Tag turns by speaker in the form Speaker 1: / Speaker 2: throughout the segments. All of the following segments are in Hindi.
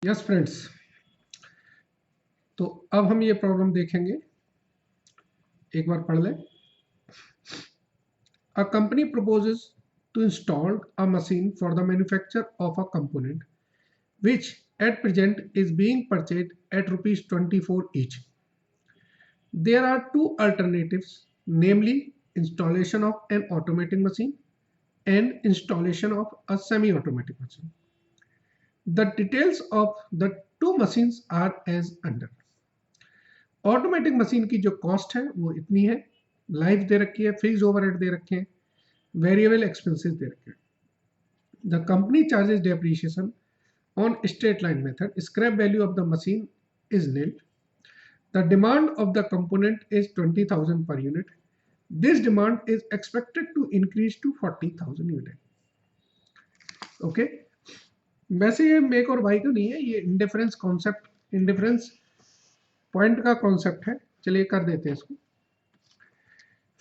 Speaker 1: यस फ्रेंड्स, तो अब हम ये प्रॉब्लम देखेंगे। एक बार पढ़ लें। A company proposes to install a machine for the manufacture of a component which at present is being purchased at rupees 24 each. There are two alternatives, namely installation of an automatic machine and installation of a semi-automatic machine. The details of the two machines are as under. Automatic machine की जो कॉस्ट है वो इतनी है, लाइफ दे रखी है, फिक्स ओवरहेड दे रखे हैं, वेरिएबल एक्सपेंसेस दे रखे हैं. The company charges depreciation on straight line method. Scrap value of the machine is nil. The demand of the component is 20,000 per unit. This demand is expected to increase to 40,000 unit. Okay, वैसे ये मेक और बाई का नहीं है, ये इंडिफरेंस कॉन्सेप्ट, इंडिफरेंस पॉइंट का कॉन्सेप्ट है. चलिए कर देते हैं इसको.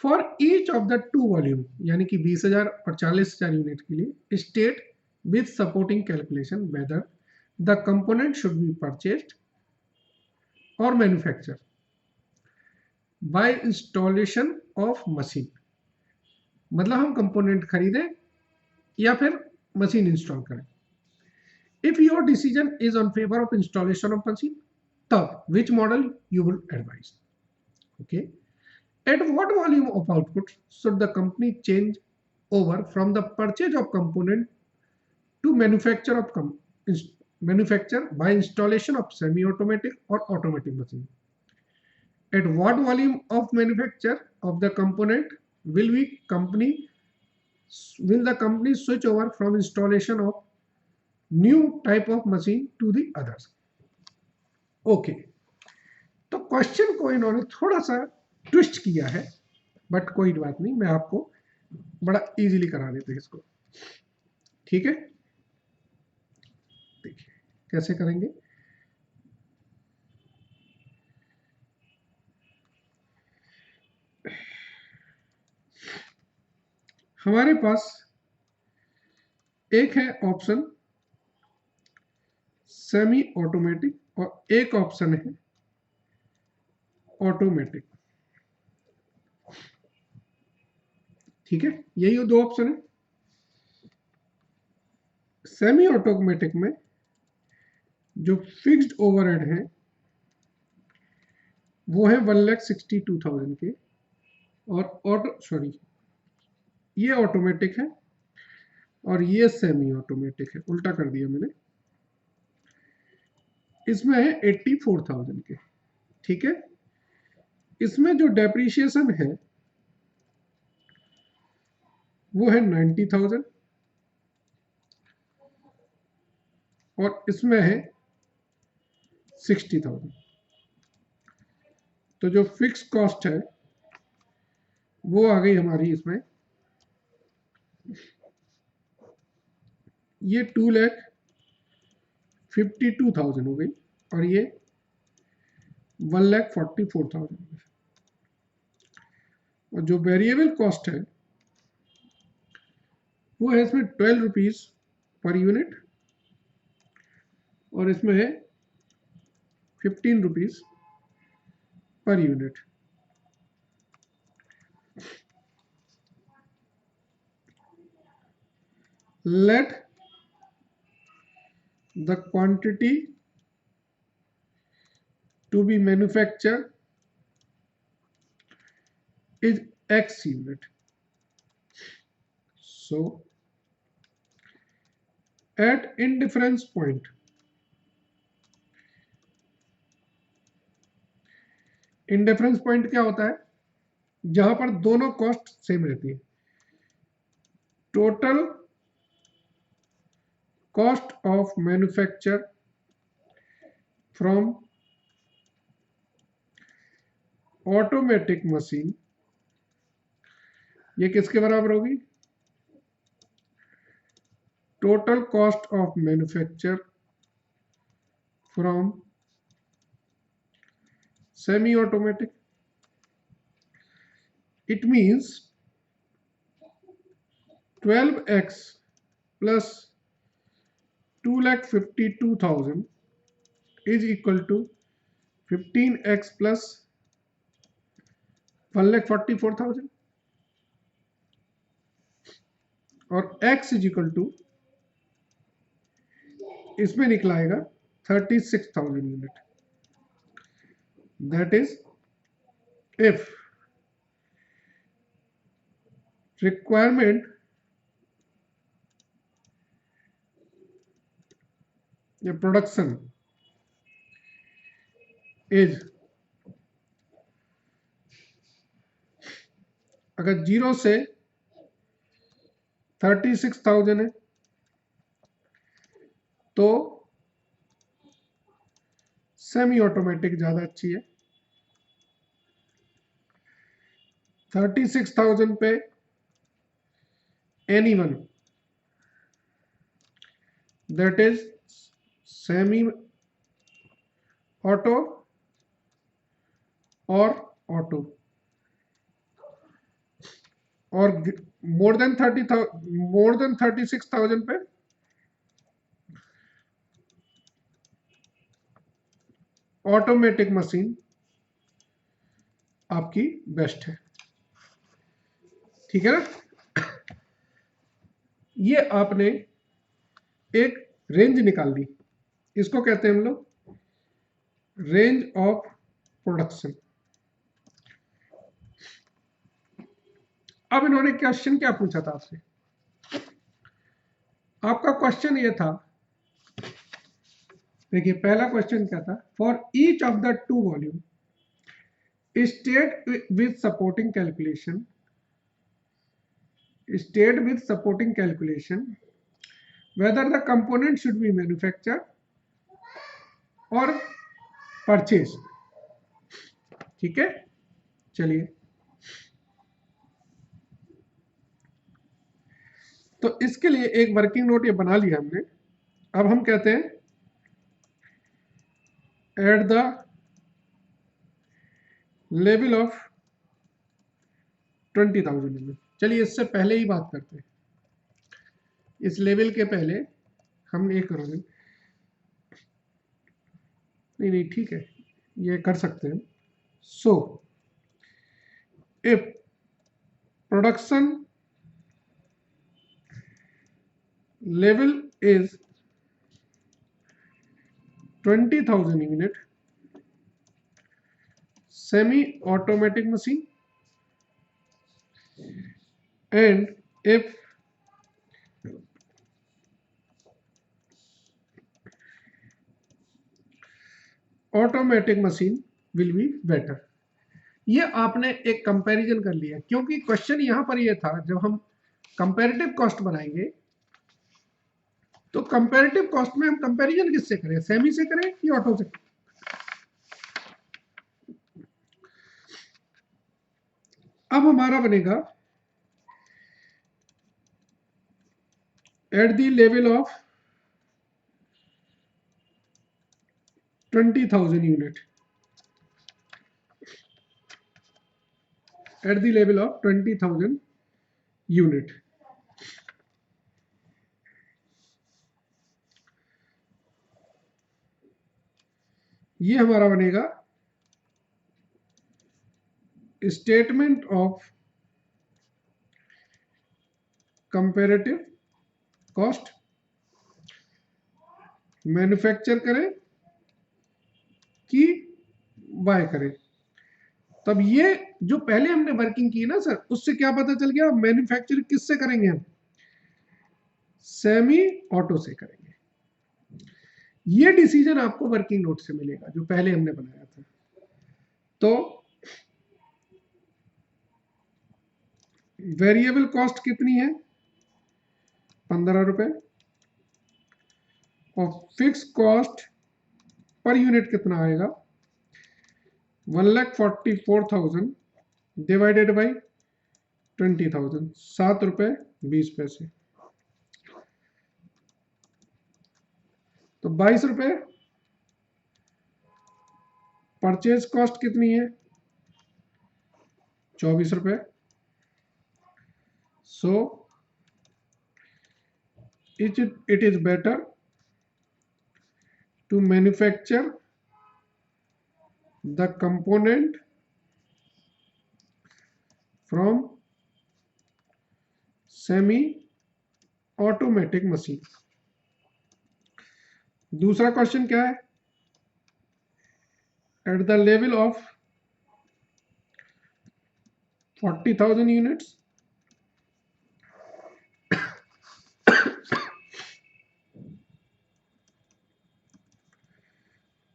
Speaker 1: For each of the two volume, यानी कि 20,000 और 40,000 यूनिट के लिए, state with supporting calculation whether the component should be purchased और manufacture by installation of machine. मतलब हम कंपोनेंट खरीदें या फिर मशीन इंस्टॉल करें. If your decision is on favour of installation of machine, तब which model you will advise. Okay, at what volume of output should the company change over from the purchase of component to manufacture by installation of semi-automatic or automatic machine? At what volume of manufacture of the component will the company switch over from installation of new type of machine to the others? Okay, तो क्वेश्चन को इन्होंने थोड़ा सा ट्विस्ट किया है, बट कोई बात नहीं, मैं आपको बड़ा इजीली करा देते हैं इसको. ठीक है, देखिए कैसे करेंगे. हमारे पास एक है ऑप्शन सेमी ऑटोमेटिक और एक ऑप्शन है ऑटोमेटिक. ठीक है, यही दो ऑप्शन है. सेमी ऑटोमेटिक में जो फिक्स्ड ओवरहेड है वो है 1,62,000 के, और ये ऑटोमेटिक है और ये सेमी ऑटोमेटिक है. उल्टा कर दिया मैंने, इसमें है 84,000 के. ठीक है, इसमें जो डेप्रिसिएशन है वो है 90,000 और इसमें है 60,000. तो जो फिक्स कॉस्ट है वो आ गई हमारी इसमें, ये 2,52,000 हो गई और ये 1,44,000. और जो वेरिएबल कॉस्ट है वो है इसमें 12 रुपीज पर यूनिट और इसमें है 15 rupees per unit. Let the quantity to be manufactured is X unit. So at indifference point, indifference point क्या होता है? जहां पर दोनों कॉस्ट सेम रहती है. Total cost of manufacture from automatic machine, ये किसके बराबर होगी? Total cost of manufacture from semi automatic. It means 12x plus 2,52,000 is equal to 15x plus 1,44,000 और x इज इक्वल टू इसमें निकला आएगा 36,000 unit. That is if requirement या प्रोडक्शन इज, अगर 0 से 36,000 है तो सेमी ऑटोमेटिक ज्यादा अच्छी है। 36,000 पे anyone, that is semi auto और ऑटो, और मोर देन 36,000 पे ऑटोमेटिक मशीन आपकी बेस्ट है। ठीक है ना। ये आपने एक रेंज निकाल दी, इसको कहते हैं हम लोग रेंज ऑफ प्रोडक्शन। अब इन्होंने क्वेश्चन क्या पूछा था आपसे, आपका क्वेश्चन ये था, देखिए पहला क्वेश्चन क्या था, for each of the two volume state with supporting calculation, state with supporting calculation whether the component should be manufactured or purchased। ठीक है, चलिए तो इसके लिए एक वर्किंग नोट ये बना लिया हमने। अब हम कहते हैं एट द लेवल ऑफ 20,000। चलिए इससे पहले ही बात करते हैं, इस लेवल के पहले हम ये करोगे, नहीं ठीक है, ये कर सकते हैं। So if production level is 20,000 unit semi automatic machine, and if automatic machine will be better। ये आपने एक कंपैरिजन कर लिया, क्योंकि क्वेश्चन यहां पर ये था, जब हम कंपैरेटिव कॉस्ट बनाएंगे तो कंपैरेटिव कॉस्ट में हम कंपैरिजन किससे करें, सेमी से करें कि ऑटो से। अब हमारा बनेगा at the level of 20,000 unit, at the level of 20,000 unit, ये हमारा बनेगा statement of comparative cost, manufacture करें कि बाय करें। तब ये जो पहले हमने वर्किंग की ना सर, उससे क्या पता चल गया, मैन्युफैक्चर किससे करेंगे हम, सेमी ऑटो से करेंगे। ये डिसीजन आपको वर्किंग नोट से मिलेगा जो पहले हमने बनाया था। तो वेरिएबल कॉस्ट कितनी है, 15 रुपए, और फिक्स कॉस्ट पर यूनिट कितना आएगा, 1,44,000 डिवाइडेड बाई 20,000, 7 रुपए 20 पैसे, तो 22 रुपए। परचेज कॉस्ट कितनी है, 24 रुपए। So it is better to manufacture the component from semi automatic machine। दूसरा क्वेश्चन क्या है? At the level of 40,000 units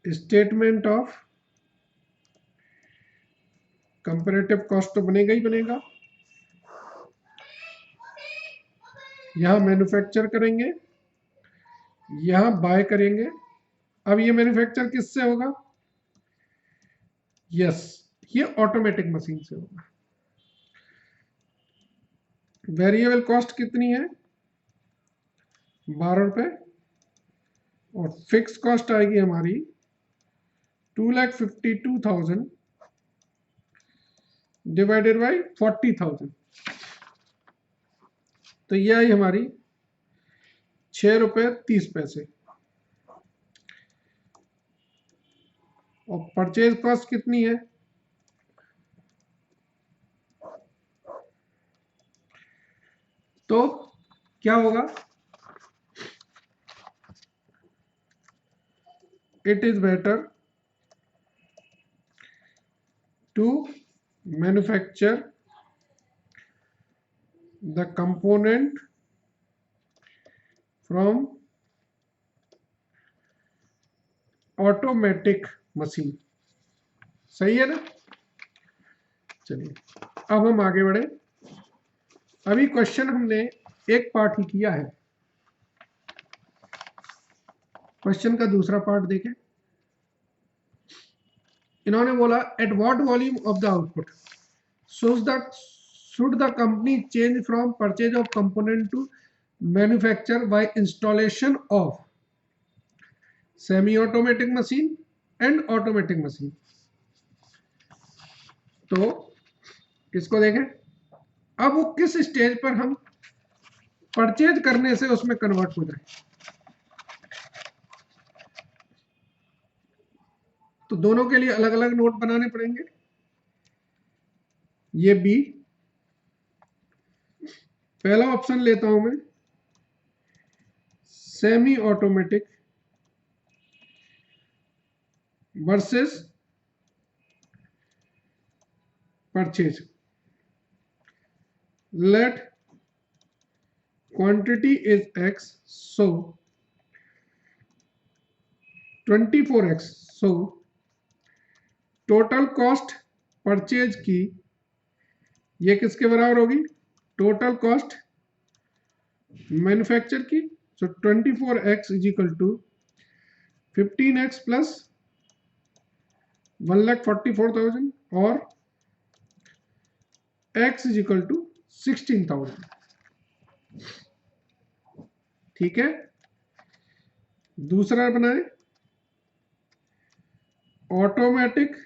Speaker 1: statement of comparative cost तो बनेगा ही बनेगा। यहां मैन्युफैक्चर करेंगे, यहां बाय करेंगे। अब ये मैन्युफैक्चर किससे होगा? यस, ये ऑटोमेटिक मशीन से होगा। वेरिएबल कॉस्ट कितनी है? 12 रुपए। और फिक्स कॉस्ट आएगी हमारी 2,52,000 डिवाइडेड बाई 40,000, तो यह आई हमारी 6 रुपए 30 पैसे। और परचेज कॉस्ट कितनी है? तो क्या होगा? It is better to manufacture the component from automatic machine. सही है ना? चलिए अब हम आगे बढ़े। अभी क्वेश्चन हमने एक पार्ट ही किया है, क्वेश्चन का दूसरा पार्ट देखें। इन्होंने बोला at what volume of the output should the company change from purchase of component to manufacture by installation of semi automatic machine and automatic machine. तो इसको देखें, अब वो किस स्टेज पर हम परचेज करने से उसमें कन्वर्ट हो जाए। तो दोनों के लिए अलग अलग नोट बनाने पड़ेंगे। ये बी, पहला ऑप्शन लेता हूं मैं, semi automatic versus purchase. Let quantity is x, so 24x, so total cost purchase की ये किसके बराबर होगी? टोटल कॉस्ट मैन्युफैक्चर की। So 24x is equal to 15x plus 1,44,000 और x इज इक्वल टू 16,000। ठीक है, दूसरा बनाए automatic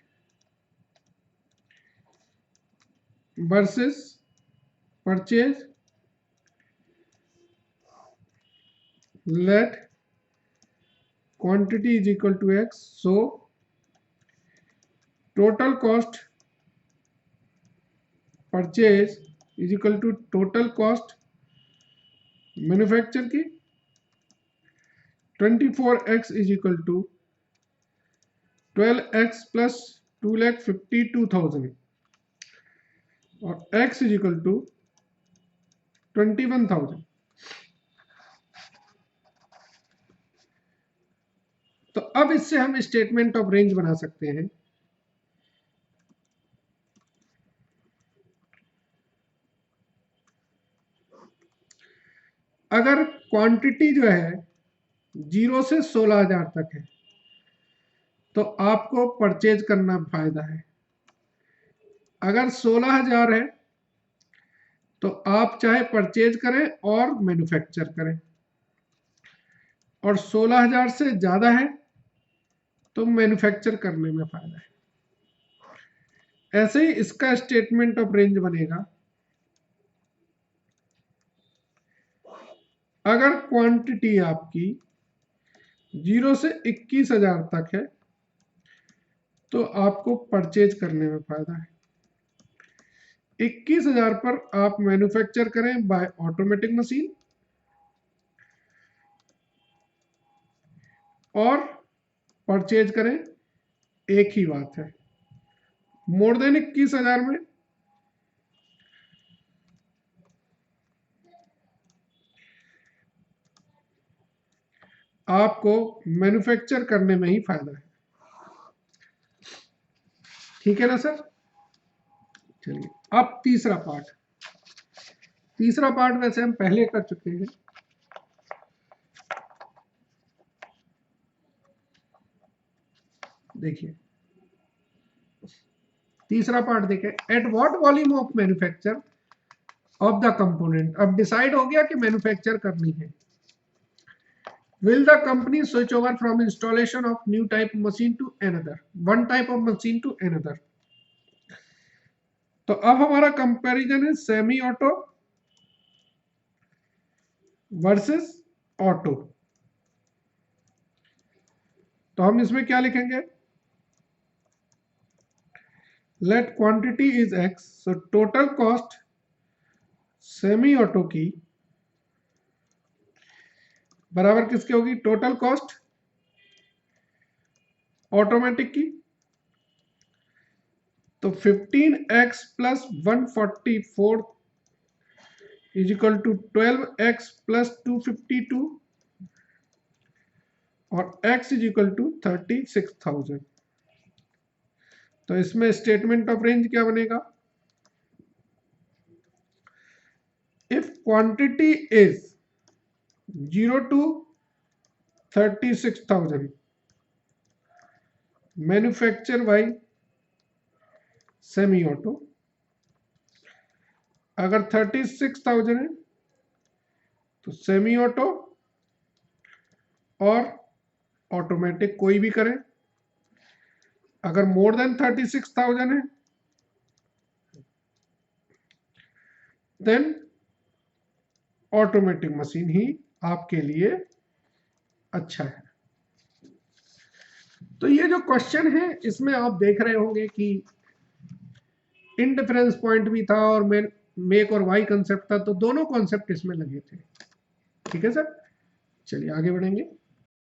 Speaker 1: versus purchase. Let quantity is equal to x, so total cost purchase is equal to total cost manufacture की। 24x is equal to 12x plus 2,52,000 और x इज इक्वल टू 21,000। तो अब इससे हम स्टेटमेंट ऑफ रेंज बना सकते हैं। अगर क्वांटिटी जो है 0 से 16,000 तक है तो आपको परचेज करना फायदा है। अगर 16,000 है तो आप चाहे परचेज करें और मैन्युफैक्चर करें, और 16,000 से ज्यादा है तो मैन्युफैक्चर करने में फायदा है। ऐसे ही इसका स्टेटमेंट ऑफ रेंज बनेगा। अगर क्वांटिटी आपकी 0 से 21,000 तक है तो आपको परचेज करने में फायदा है। 21,000 पर आप मैन्युफैक्चर करें बाय ऑटोमेटिक मशीन और परचेज करें, एक ही बात है। मोर देन 21,000 में आपको मैन्युफैक्चर करने में ही फायदा है। ठीक है ना सर? चलिए अब तीसरा पार्ट वैसे हम पहले कर चुके हैं। देखिए तीसरा पार्ट देखें, eight what volume of manufacture of the component. अब डिसाइड हो गया कि मैन्युफैक्चर करनी है। Will the company switch over from installation of new type machine to another, one type of machine to another? तो अब हमारा कंपैरिजन है सेमी ऑटो वर्सेस ऑटो। तो हम इसमें क्या लिखेंगे, let quantity is x, so total cost semi auto की बराबर किसके होगी, टोटल कॉस्ट ऑटोमेटिक की। तो 15x plus 144 is equal to 12x plus 252 और x इज इक्वल टू 36,000। तो इसमें स्टेटमेंट ऑफ रेंज क्या बनेगा, if quantity is 0 to 36,000 manufacture bye semi auto, अगर 36,000 है तो सेमी ऑटो और ऑटोमेटिक कोई भी करें। अगर मोर देन 36,000 है देन ऑटोमेटिक मशीन ही आपके लिए अच्छा है। तो ये जो क्वेश्चन है इसमें आप देख रहे होंगे कि इंडिफरेंस पॉइंट भी था और मेक और वाई कंसेप्ट था, तो दोनों कॉन्सेप्ट इसमें लगे थे। ठीक है सर, चलिए आगे बढ़ेंगे।